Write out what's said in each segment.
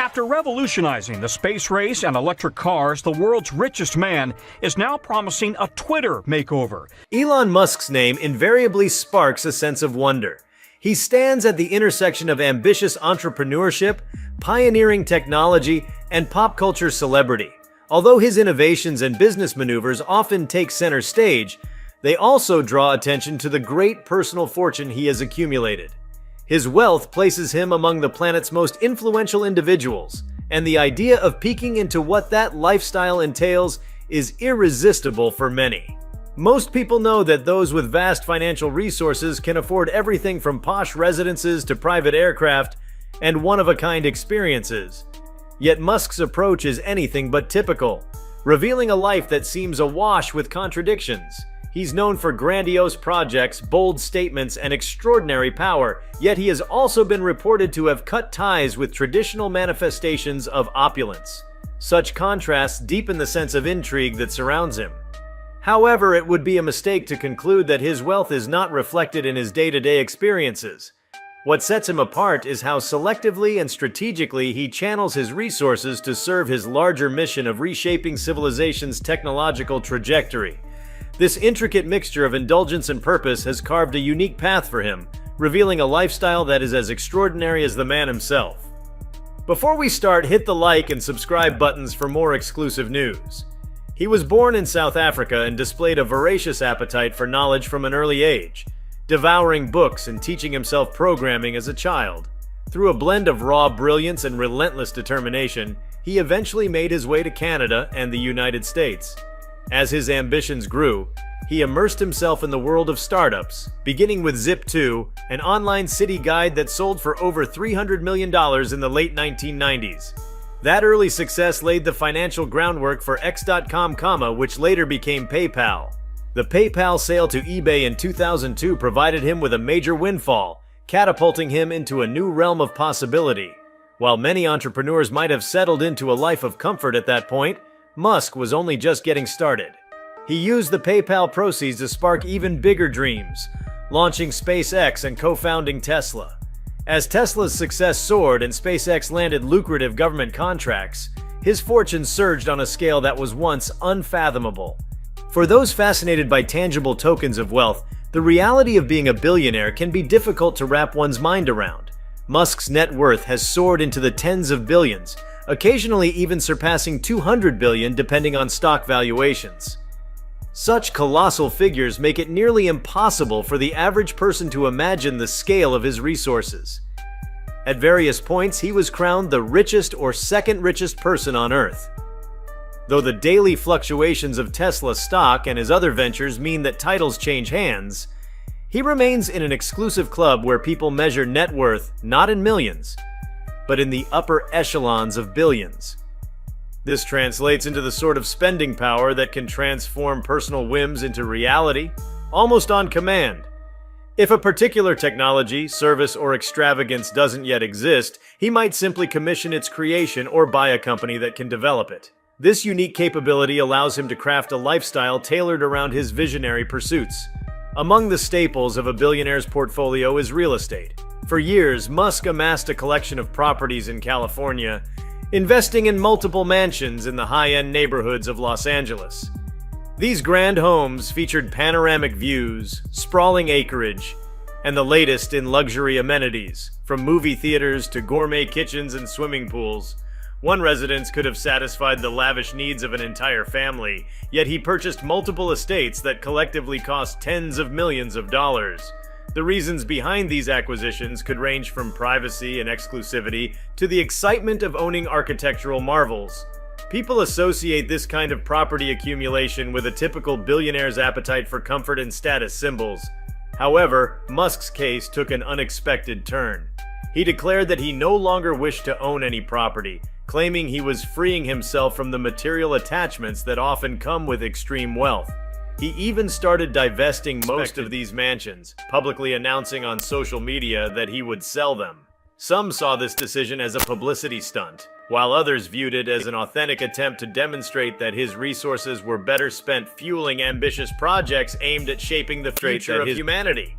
After revolutionizing the space race and electric cars, the world's richest man is now promising a Twitter makeover. Elon Musk's name invariably sparks a sense of wonder. He stands at the intersection of ambitious entrepreneurship, pioneering technology, and pop culture celebrity. Although his innovations and business maneuvers often take center stage, they also draw attention to the great personal fortune he has accumulated. His wealth places him among the planet's most influential individuals, and the idea of peeking into what that lifestyle entails is irresistible for many. Most people know that those with vast financial resources can afford everything from posh residences to private aircraft and one-of-a-kind experiences. Yet Musk's approach is anything but typical, revealing a life that seems awash with contradictions. He's known for grandiose projects, bold statements, and extraordinary power, yet he has also been reported to have cut ties with traditional manifestations of opulence. Such contrasts deepen the sense of intrigue that surrounds him. However, it would be a mistake to conclude that his wealth is not reflected in his day-to-day experiences. What sets him apart is how selectively and strategically he channels his resources to serve his larger mission of reshaping civilization's technological trajectory. This intricate mixture of indulgence and purpose has carved a unique path for him, revealing a lifestyle that is as extraordinary as the man himself. Before we start, hit the like and subscribe buttons for more exclusive news. He was born in South Africa and displayed a voracious appetite for knowledge from an early age, devouring books and teaching himself programming as a child. Through a blend of raw brilliance and relentless determination, he eventually made his way to Canada and the United States. As his ambitions grew, he immersed himself in the world of startups, beginning with Zip2, an online city guide that sold for over $300 million in the late 1990s. That early success laid the financial groundwork for X.com, which later became PayPal. The PayPal sale to eBay in 2002 provided him with a major windfall, catapulting him into a new realm of possibility. While many entrepreneurs might have settled into a life of comfort at that point, Musk was only just getting started. He used the PayPal proceeds to spark even bigger dreams, launching SpaceX and co-founding Tesla. As Tesla's success soared and SpaceX landed lucrative government contracts, his fortune surged on a scale that was once unfathomable. For those fascinated by tangible tokens of wealth, the reality of being a billionaire can be difficult to wrap one's mind around. Musk's net worth has soared into the tens of billions, occasionally even surpassing 200 billion depending on stock valuations. Such colossal figures make it nearly impossible for the average person to imagine the scale of his resources. At various points, he was crowned the richest or second richest person on Earth. Though the daily fluctuations of Tesla stock and his other ventures mean that titles change hands, he remains in an exclusive club where people measure net worth not in millions, but in the upper echelons of billions. This translates into the sort of spending power that can transform personal whims into reality, almost on command. If a particular technology, service, or extravagance doesn't yet exist, he might simply commission its creation or buy a company that can develop it. This unique capability allows him to craft a lifestyle tailored around his visionary pursuits. Among the staples of a billionaire's portfolio is real estate. For years, Musk amassed a collection of properties in California, investing in multiple mansions in the high-end neighborhoods of Los Angeles. These grand homes featured panoramic views, sprawling acreage, and the latest in luxury amenities, from movie theaters to gourmet kitchens and swimming pools. One residence could have satisfied the lavish needs of an entire family, yet he purchased multiple estates that collectively cost tens of millions of dollars. The reasons behind these acquisitions could range from privacy and exclusivity to the excitement of owning architectural marvels. People associate this kind of property accumulation with a typical billionaire's appetite for comfort and status symbols. However, Musk's case took an unexpected turn. He declared that he no longer wished to own any property, claiming he was freeing himself from the material attachments that often come with extreme wealth. He even started divesting most of these mansions, publicly announcing on social media that he would sell them. Some saw this decision as a publicity stunt, while others viewed it as an authentic attempt to demonstrate that his resources were better spent fueling ambitious projects aimed at shaping the future of humanity.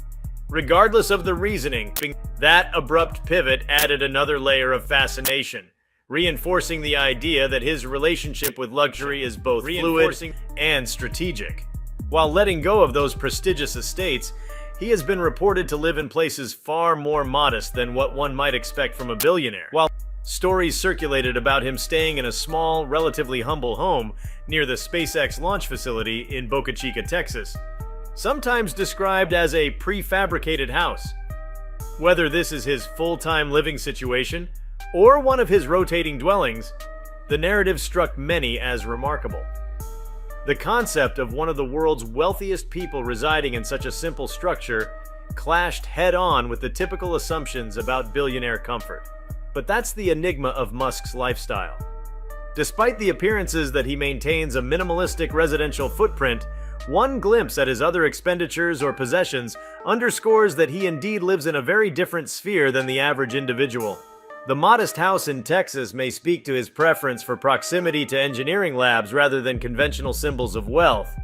Regardless of the reasoning, that abrupt pivot added another layer of fascination. reinforcing the idea that his relationship with luxury is both fluid and strategic. While letting go of those prestigious estates, he has been reported to live in places far more modest than what one might expect from a billionaire. While stories circulated about him staying in a small, relatively humble home near the SpaceX launch facility in Boca Chica, Texas, sometimes described as a prefabricated house. Whether this is his full-time living situation or one of his rotating dwellings, the narrative struck many as remarkable. The concept of one of the world's wealthiest people residing in such a simple structure clashed head-on with the typical assumptions about billionaire comfort. But that's the enigma of Musk's lifestyle. Despite the appearances that he maintains a minimalistic residential footprint, one glimpse at his other expenditures or possessions underscores that he indeed lives in a very different sphere than the average individual. The modest house in Texas may speak to his preference for proximity to engineering labs rather than conventional symbols of wealth,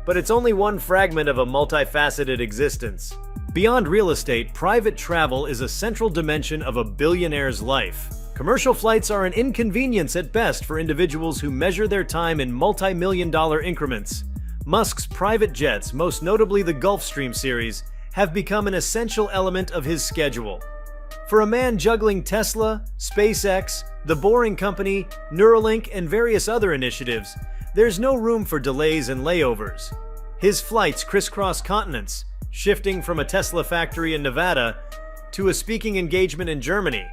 but it's only one fragment of a multifaceted existence. Beyond real estate, private travel is a central dimension of a billionaire's life. Commercial flights are an inconvenience at best for individuals who measure their time in multi-million-dollar increments. Musk's private jets, most notably the Gulfstream series, have become an essential element of his schedule. For a man juggling Tesla, SpaceX, The Boring Company, Neuralink, and various other initiatives, there's no room for delays and layovers. His flights crisscross continents, shifting from a Tesla factory in Nevada to a speaking engagement in Germany,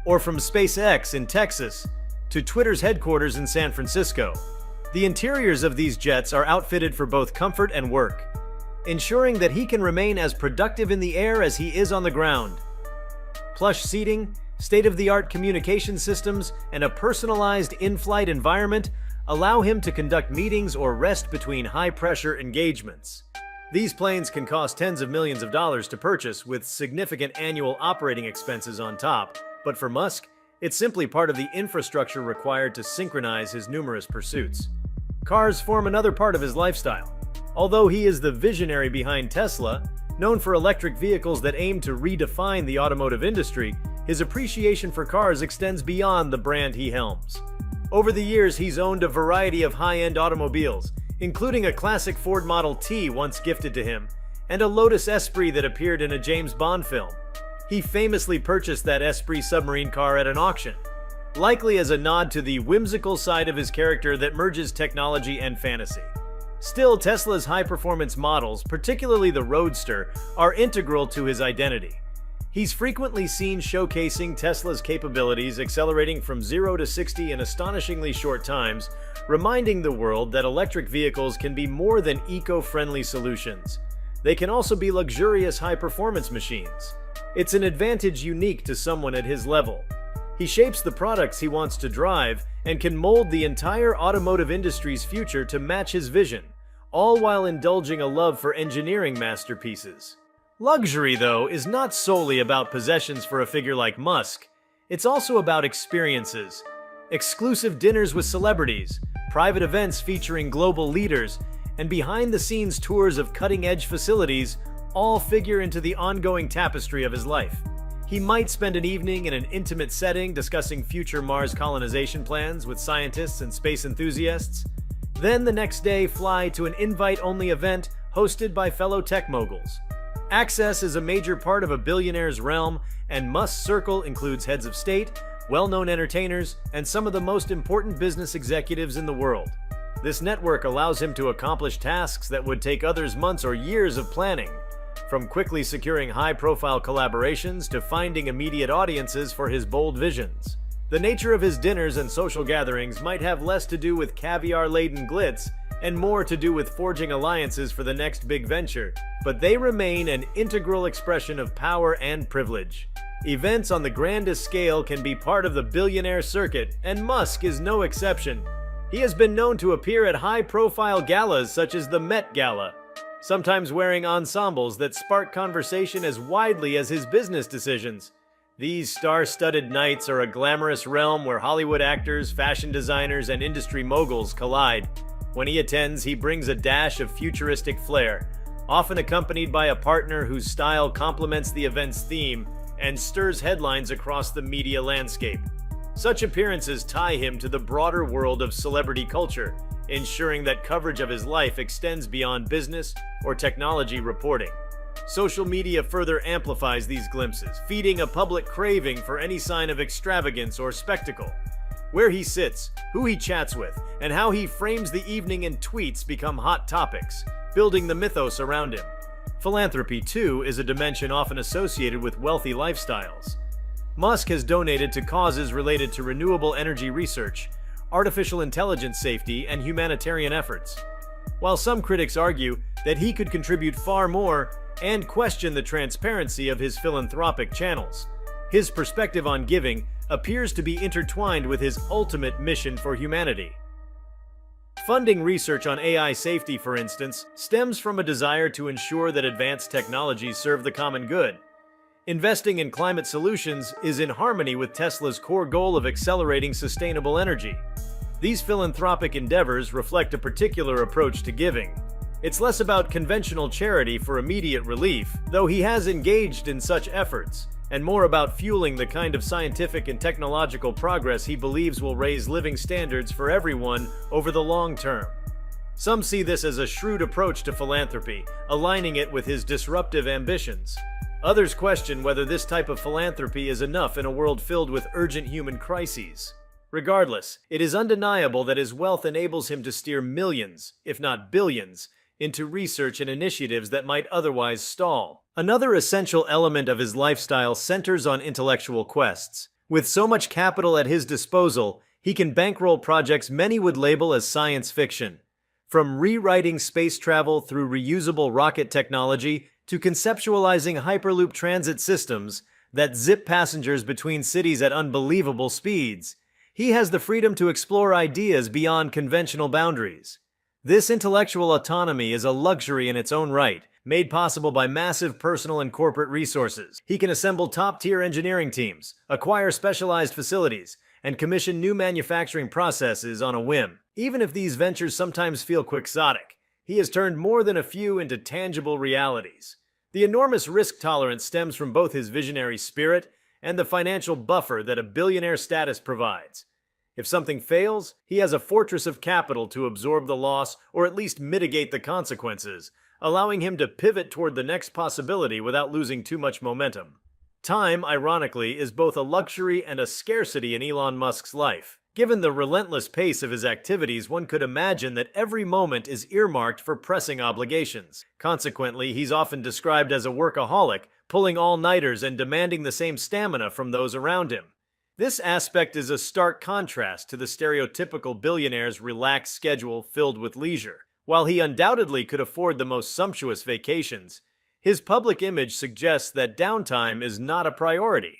or from SpaceX in Texas to Twitter's headquarters in San Francisco. The interiors of these jets are outfitted for both comfort and work, ensuring that he can remain as productive in the air as he is on the ground. Plush seating, state-of-the-art communication systems, and a personalized in-flight environment allow him to conduct meetings or rest between high-pressure engagements. These planes can cost tens of millions of dollars to purchase, with significant annual operating expenses on top, but for Musk, it's simply part of the infrastructure required to synchronize his numerous pursuits. Cars form another part of his lifestyle. Although he is the visionary behind Tesla, known for electric vehicles that aim to redefine the automotive industry, his appreciation for cars extends beyond the brand he helms. Over the years, he's owned a variety of high-end automobiles, including a classic Ford Model T once gifted to him, and a Lotus Esprit that appeared in a James Bond film. He famously purchased that Esprit submarine car at an auction, likely as a nod to the whimsical side of his character that merges technology and fantasy. Still, Tesla's high-performance models, particularly the Roadster, are integral to his identity. He's frequently seen showcasing Tesla's capabilities, accelerating from 0 to 60 in astonishingly short times, reminding the world that electric vehicles can be more than eco-friendly solutions. They can also be luxurious high-performance machines. It's an advantage unique to someone at his level. He shapes the products he wants to drive and can mold the entire automotive industry's future to match his vision, all while indulging a love for engineering masterpieces. Luxury, though, is not solely about possessions for a figure like Musk. It's also about experiences. Exclusive dinners with celebrities, private events featuring global leaders, and behind-the-scenes tours of cutting-edge facilities all figure into the ongoing tapestry of his life. He might spend an evening in an intimate setting discussing future Mars colonization plans with scientists and space enthusiasts, then the next day fly to an invite-only event hosted by fellow tech moguls. Access is a major part of a billionaire's realm, and Musk's circle includes heads of state, well-known entertainers, and some of the most important business executives in the world. This network allows him to accomplish tasks that would take others months or years of planning, from quickly securing high-profile collaborations to finding immediate audiences for his bold visions. The nature of his dinners and social gatherings might have less to do with caviar-laden glitz and more to do with forging alliances for the next big venture, but they remain an integral expression of power and privilege. Events on the grandest scale can be part of the billionaire circuit, and Musk is no exception. He has been known to appear at high-profile galas such as the Met Gala, sometimes wearing ensembles that spark conversation as widely as his business decisions. These star-studded nights are a glamorous realm where Hollywood actors, fashion designers, and industry moguls collide. When he attends, he brings a dash of futuristic flair, often accompanied by a partner whose style complements the event's theme and stirs headlines across the media landscape. Such appearances tie him to the broader world of celebrity culture, ensuring that coverage of his life extends beyond business or technology reporting. Social media further amplifies these glimpses, feeding a public craving for any sign of extravagance or spectacle. Where he sits, who he chats with, and how he frames the evening in tweets become hot topics, building the mythos around him. Philanthropy, too, is a dimension often associated with wealthy lifestyles. Musk has donated to causes related to renewable energy research, artificial intelligence safety, and humanitarian efforts. While some critics argue that he could contribute far more and question the transparency of his philanthropic channels, his perspective on giving appears to be intertwined with his ultimate mission for humanity. Funding research on AI safety, for instance, stems from a desire to ensure that advanced technologies serve the common good. Investing in climate solutions is in harmony with Tesla's core goal of accelerating sustainable energy. These philanthropic endeavors reflect a particular approach to giving. It's less about conventional charity for immediate relief, though he has engaged in such efforts, and more about fueling the kind of scientific and technological progress he believes will raise living standards for everyone over the long term. Some see this as a shrewd approach to philanthropy, aligning it with his disruptive ambitions. Others question whether this type of philanthropy is enough in a world filled with urgent human crises. Regardless, it is undeniable that his wealth enables him to steer millions, if not billions, into research and initiatives that might otherwise stall. Another essential element of his lifestyle centers on intellectual quests. With so much capital at his disposal, he can bankroll projects many would label as science fiction. From rewriting space travel through reusable rocket technology to conceptualizing Hyperloop transit systems that zip passengers between cities at unbelievable speeds, he has the freedom to explore ideas beyond conventional boundaries. This intellectual autonomy is a luxury in its own right, made possible by massive personal and corporate resources. He can assemble top-tier engineering teams, acquire specialized facilities, and commission new manufacturing processes on a whim. Even if these ventures sometimes feel quixotic, he has turned more than a few into tangible realities. The enormous risk tolerance stems from both his visionary spirit and the financial buffer that a billionaire status provides. If something fails, he has a fortress of capital to absorb the loss or at least mitigate the consequences, allowing him to pivot toward the next possibility without losing too much momentum. Time, ironically, is both a luxury and a scarcity in Elon Musk's life. Given the relentless pace of his activities, one could imagine that every moment is earmarked for pressing obligations. Consequently, he's often described as a workaholic, pulling all-nighters and demanding the same stamina from those around him. This aspect is a stark contrast to the stereotypical billionaire's relaxed schedule filled with leisure. While he undoubtedly could afford the most sumptuous vacations, his public image suggests that downtime is not a priority.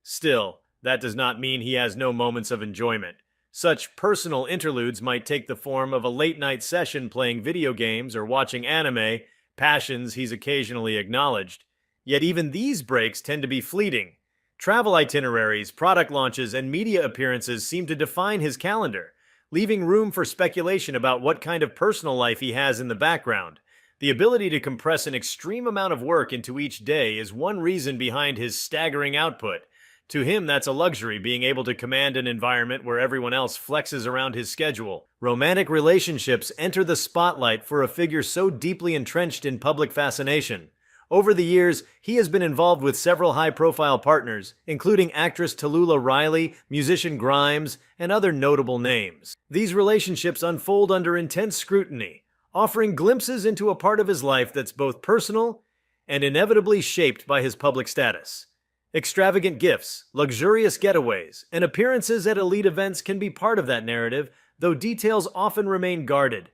Still, that does not mean he has no moments of enjoyment. Such personal interludes might take the form of a late-night session playing video games or watching anime, passions he's occasionally acknowledged. Yet even these breaks tend to be fleeting. Travel itineraries, product launches, and media appearances seem to define his calendar, leaving room for speculation about what kind of personal life he has in the background. The ability to compress an extreme amount of work into each day is one reason behind his staggering output. To him, that's a luxury, being able to command an environment where everyone else flexes around his schedule. Romantic relationships enter the spotlight for a figure so deeply entrenched in public fascination. Over the years, he has been involved with several high-profile partners, including actress Tallulah Riley, musician Grimes, and other notable names. These relationships unfold under intense scrutiny, offering glimpses into a part of his life that's both personal and inevitably shaped by his public status. Extravagant gifts, luxurious getaways, and appearances at elite events can be part of that narrative, though details often remain guarded.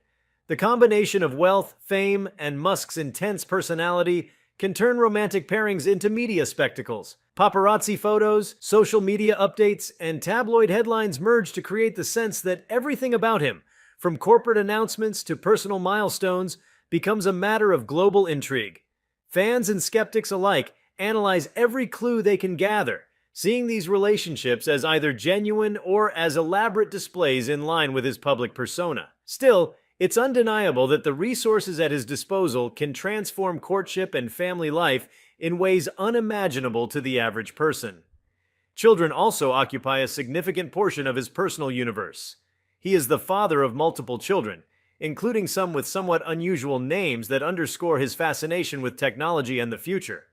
The combination of wealth, fame, and Musk's intense personality can turn romantic pairings into media spectacles. Paparazzi photos, social media updates, and tabloid headlines merge to create the sense that everything about him, from corporate announcements to personal milestones, becomes a matter of global intrigue. Fans and skeptics alike analyze every clue they can gather, seeing these relationships as either genuine or as elaborate displays in line with his public persona. Still, it's undeniable that the resources at his disposal can transform courtship and family life in ways unimaginable to the average person. Children also occupy a significant portion of his personal universe. He is the father of multiple children, including some with somewhat unusual names that underscore his fascination with technology and the future.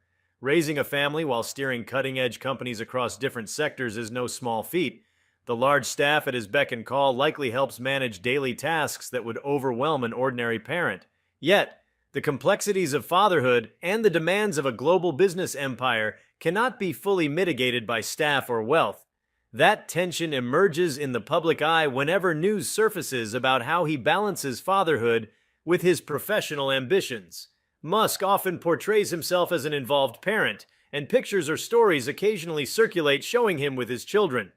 Raising a family while steering cutting-edge companies across different sectors is no small feat. The large staff at his beck and call likely helps manage daily tasks that would overwhelm an ordinary parent. Yet, the complexities of fatherhood and the demands of a global business empire cannot be fully mitigated by staff or wealth. That tension emerges in the public eye whenever news surfaces about how he balances fatherhood with his professional ambitions. Musk often portrays himself as an involved parent, and pictures or stories occasionally circulate showing him with his children.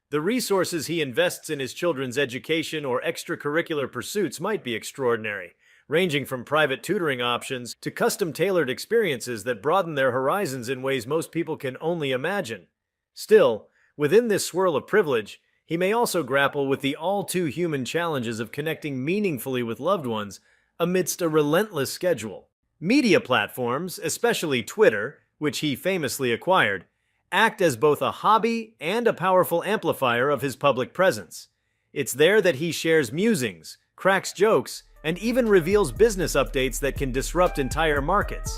The resources he invests in his children's education or extracurricular pursuits might be extraordinary, ranging from private tutoring options to custom-tailored experiences that broaden their horizons in ways most people can only imagine. Still, within this swirl of privilege, he may also grapple with the all-too-human challenges of connecting meaningfully with loved ones amidst a relentless schedule. Media platforms, especially Twitter, which he famously acquired, act as both a hobby and a powerful amplifier of his public presence. It's there that he shares musings, cracks jokes, and even reveals business updates that can disrupt entire markets.